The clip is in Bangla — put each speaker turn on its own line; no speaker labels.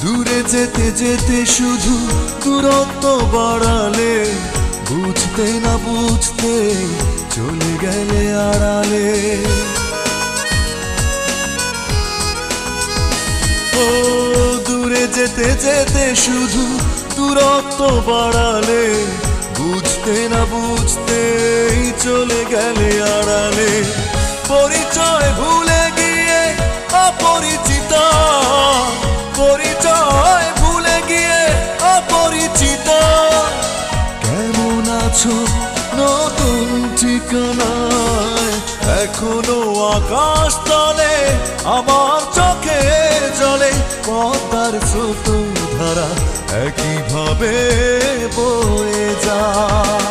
দূরে যেতে যেতে শুধু দূরত্ব বাড়ালে, বুঝতে না বুঝতে চলে গেলে আড়ালে। ও দূরে যেতে যেতে শুধু দূরত্ব বাড়ালে, বুঝতে না বুঝতে চলে গেলে আড়ালে। পরিচয় ভুলে গিয়ে অপরিচিতা, পরিচয় ভুলে গিয়ে অপরিচিতা। কেমন আছো নতুন ঠিকানায়, এখনো আকাশ তলে আমার চোখে জলে পদ্মার স্রোত ধারা একইভাবে বয়ে যায়।